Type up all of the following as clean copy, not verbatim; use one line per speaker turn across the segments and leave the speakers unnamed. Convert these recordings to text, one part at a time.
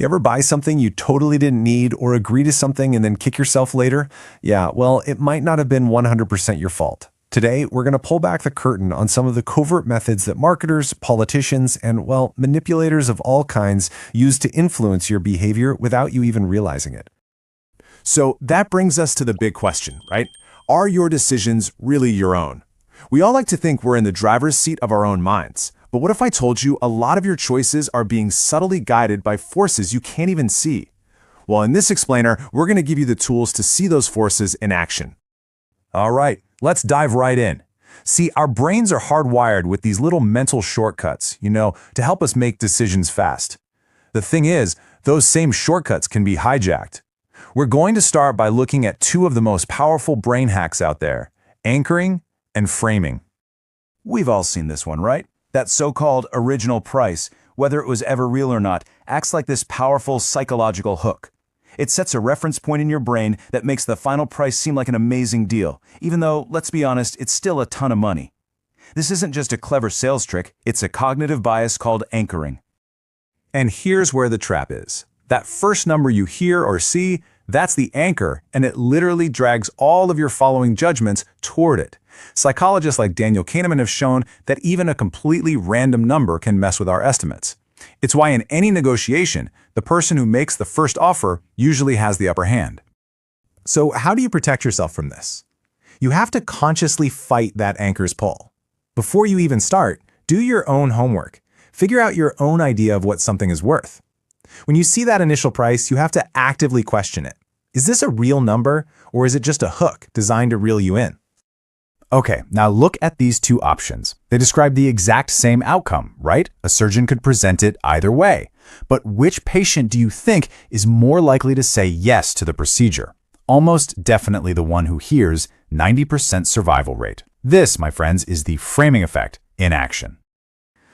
You ever buy something you totally didn't need or agree to something and then kick yourself later? Yeah, well, it might not have been 100% your fault. Today, we're going to pull back the curtain on some of the covert methods that marketers, politicians, and, well, manipulators of all kinds use to influence your behavior without you even realizing it.
So that brings us to the big question, right? Are your decisions really your own? We all like to think we're in the driver's seat of our own minds. But what if I told you a lot of your choices are being subtly guided by forces you can't even see? Well, in this explainer, we're going to give you the tools to see those forces in action.
All right, let's dive right in. See, our brains are hardwired with these little mental shortcuts, to help us make decisions fast. The thing is, those same shortcuts can be hijacked. We're going to start by looking at two of the most powerful brain hacks out there: anchoring and framing. We've all seen this one, right? That so-called original price, whether it was ever real or not, acts like this powerful psychological hook. It sets a reference point in your brain that makes the final price seem like an amazing deal, even though, let's be honest, it's still a ton of money. This isn't just a clever sales trick, it's a cognitive bias called anchoring. And here's where the trap is. That first number you hear or see, that's the anchor, and it literally drags all of your following judgments toward it. Psychologists like Daniel Kahneman have shown that even a completely random number can mess with our estimates. It's why in any negotiation, the person who makes the first offer usually has the upper hand.
So how do you protect yourself from this? You have to consciously fight that anchor's pull. Before you even start, do your own homework. Figure out your own idea of what something is worth. When you see that initial price, you have to actively question it. Is this a real number, or is it just a hook designed to reel you in? Okay, now look at these two options. They describe the exact same outcome, right? A surgeon could present it either way. But which patient do you think is more likely to say yes to the procedure? Almost definitely the one who hears 90% survival rate. This, my friends, is the framing effect in action.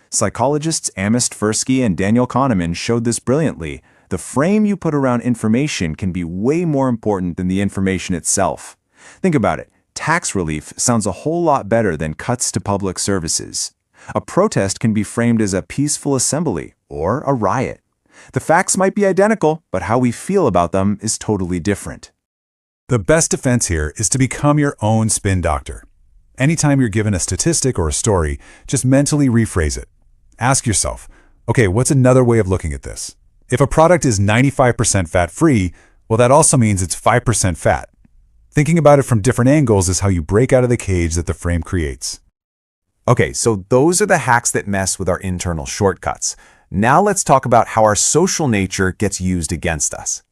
Psychologists Amos Tversky and Daniel Kahneman showed this brilliantly. The frame you put around information can be way more important than the information itself. Think about it. Tax relief sounds a whole lot better than cuts to public services. A protest can be framed as a peaceful assembly or a riot. The facts might be identical, but how we feel about them is totally different.
The best defense here is to become your own spin doctor. Anytime you're given a statistic or a story, just mentally rephrase it. Ask yourself, okay, what's another way of looking at this? If a product is 95% fat-free, well, that also means it's 5% fat. Thinking about it from different angles is how you break out of the cage that the frame creates.
Okay, so those are the hacks that mess with our internal shortcuts. Now let's talk about how our social nature gets used against us.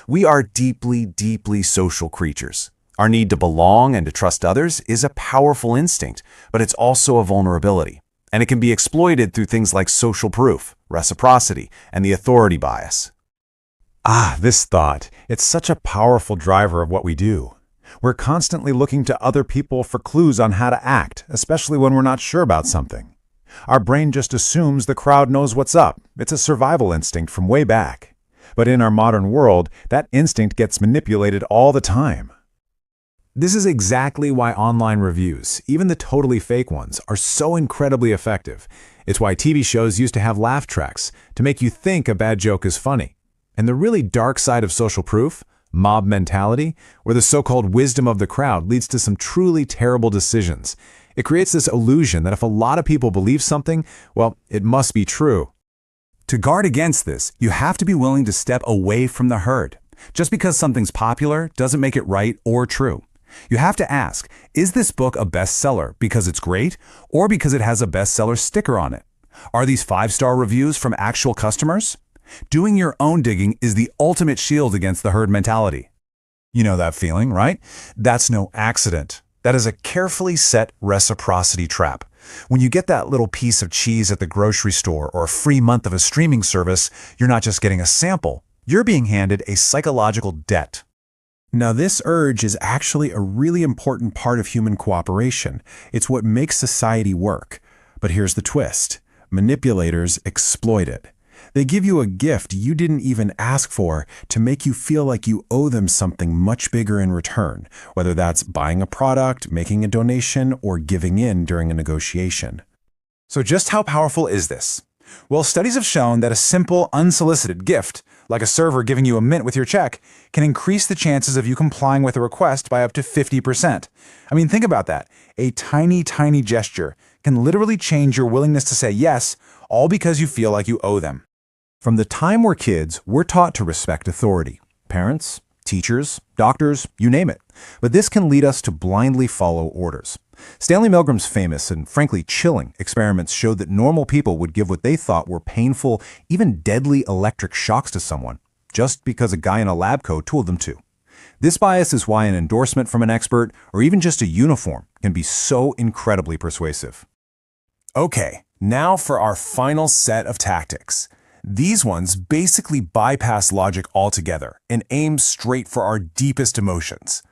We are deeply, deeply social creatures. Our need to belong and to trust others is a powerful instinct, but it's also a vulnerability. And it can be exploited through things like social proof, reciprocity, and the authority bias.
This thought. It's such a powerful driver of what we do. We're constantly looking to other people for clues on how to act, especially when we're not sure about something. Our brain just assumes the crowd knows what's up. It's a survival instinct from way back. But in our modern world, that instinct gets manipulated all the time. This is exactly why online reviews, even the totally fake ones, are so incredibly effective. It's why TV shows used to have laugh tracks to make you think a bad joke is funny. And the really dark side of social proof, mob mentality, where the so-called wisdom of the crowd leads to some truly terrible decisions. It creates this illusion that if a lot of people believe something, well, it must be true. To guard against this, you have to be willing to step away from the herd. Just because something's popular doesn't make it right or true. You have to ask, is this book a bestseller because it's great or because it has a bestseller sticker on it? Are these 5-star reviews from actual customers? Doing your own digging is the ultimate shield against the herd mentality. You know that feeling, right? That's no accident. That is a carefully set reciprocity trap. When you get that little piece of cheese at the grocery store or a free month of a streaming service, you're not just getting a sample. You're being handed a psychological debt. Now, this urge is actually a really important part of human cooperation. It's what makes society work. But here's the twist. Manipulators exploit it. They give you a gift you didn't even ask for to make you feel like you owe them something much bigger in return, whether that's buying a product, making a donation, or giving in during a negotiation. So just how powerful is this? Well, studies have shown that a simple, unsolicited gift,
like a server giving you a mint with your check, can increase the chances of you complying with a request by up to 50%. I mean, think about that. A tiny, tiny gesture can literally change your willingness to say yes, all because you feel like you owe them.
From the time we're kids, we're taught to respect authority. Parents, teachers, doctors, you name it. But this can lead us to blindly follow orders. Stanley Milgram's famous and frankly chilling experiments showed that normal people would give what they thought were painful, even deadly electric shocks to someone, just because a guy in a lab coat told them to. This bias is why an endorsement from an expert, or even just a uniform, can be so incredibly persuasive.
Okay, now for our final set of tactics. These ones basically bypass logic altogether and aim straight for our deepest emotions.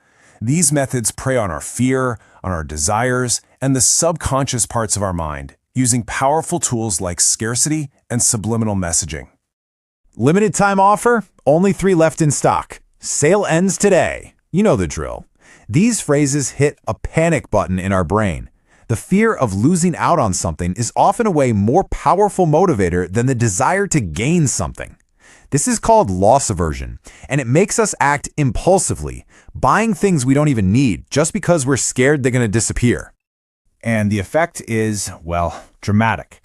These methods prey on our fear, on our desires, and the subconscious parts of our mind, using powerful tools like scarcity and subliminal messaging.
Limited time offer, only 3 left in stock. Sale ends today. You know the drill. These phrases hit a panic button in our brain. The fear of losing out on something is often a way more powerful motivator than the desire to gain something. This is called loss aversion, and it makes us act impulsively, buying things we don't even need just because we're scared they're going to disappear.
And the effect is, well, dramatic.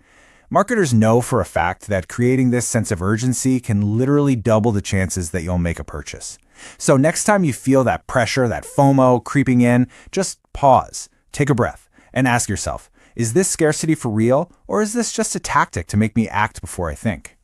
Marketers know for a fact that creating this sense of urgency can literally double the chances that you'll make a purchase. So next time you feel that pressure, that FOMO creeping in, just pause, take a breath, and ask yourself, is this scarcity for real, or is this just a tactic to make me act before I think?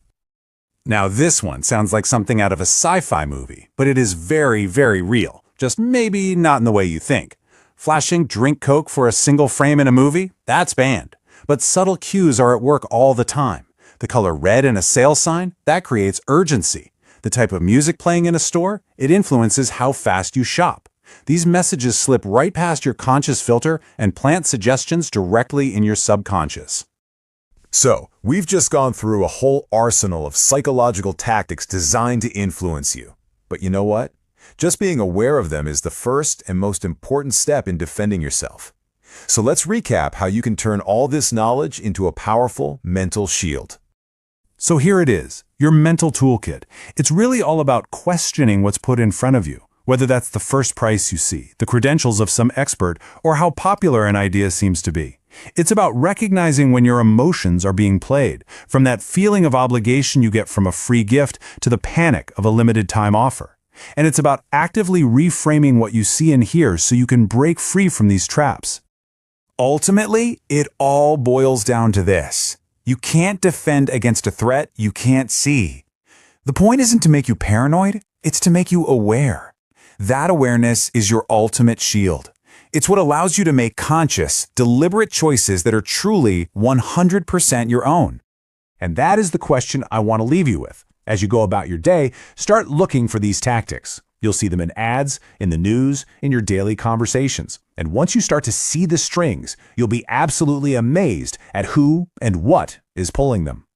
Now this one sounds like something out of a sci-fi movie, but it is very, very real. Just maybe not in the way you think. Flashing drink Coke for a single frame in a movie? That's banned. But subtle cues are at work all the time. The color red in a sale sign? That creates urgency. The type of music playing in a store? It influences how fast you shop. These messages slip right past your conscious filter and plant suggestions directly in your subconscious.
So, we've just gone through a whole arsenal of psychological tactics designed to influence you. But you know what? Just being aware of them is the first and most important step in defending yourself. So let's recap how you can turn all this knowledge into a powerful mental shield.
So here it is, your mental toolkit. It's really all about questioning what's put in front of you, whether that's the first price you see, the credentials of some expert, or how popular an idea seems to be. It's about recognizing when your emotions are being played, from that feeling of obligation you get from a free gift to the panic of a limited time offer. And it's about actively reframing what you see and hear so you can break free from these traps. Ultimately, it all boils down to this. You can't defend against a threat you can't see. The point isn't to make you paranoid, it's to make you aware. That awareness is your ultimate shield. It's what allows you to make conscious, deliberate choices that are truly 100% your own. And that is the question I want to leave you with. As you go about your day, start looking for these tactics. You'll see them in ads, in the news, in your daily conversations. And once you start to see the strings, you'll be absolutely amazed at who and what is pulling them.